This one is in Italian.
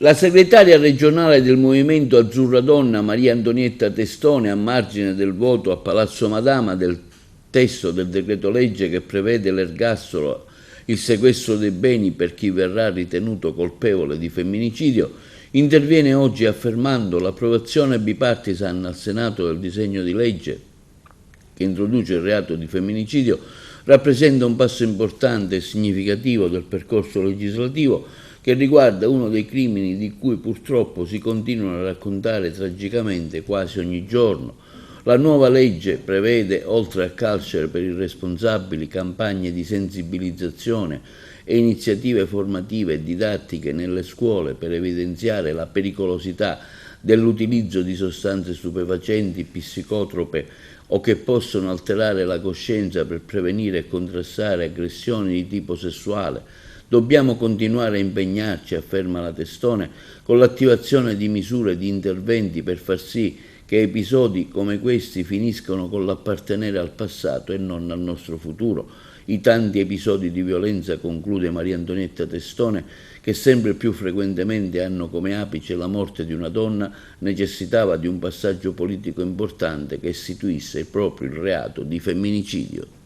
La segretaria regionale del Movimento Azzurra Donna, Maria Antonietta Testone, a margine del voto a Palazzo Madama del testo del decreto legge che prevede l'ergastolo, il sequestro dei beni per chi verrà ritenuto colpevole di femminicidio, interviene oggi affermando l'approvazione bipartisan al Senato del disegno di legge che introduce il reato di femminicidio rappresenta un passo importante e significativo del percorso legislativo che riguarda uno dei crimini di cui purtroppo si continuano a raccontare tragicamente quasi ogni giorno. La nuova legge prevede, oltre al carcere per i responsabili, campagne di sensibilizzazione e iniziative formative e didattiche nelle scuole per evidenziare la pericolosità dell'utilizzo di sostanze stupefacenti, psicotrope o che possono alterare la coscienza per prevenire e contrastare aggressioni di tipo sessuale. Dobbiamo continuare a impegnarci, afferma la Testone, con l'attivazione di misure e di interventi per far sì che episodi come questi finiscano con l'appartenere al passato e non al nostro futuro. I tanti episodi di violenza, conclude Maria Antonietta Testone, che sempre più frequentemente hanno come apice la morte di una donna, necessitava di un passaggio politico importante che istituisse proprio il reato di femminicidio.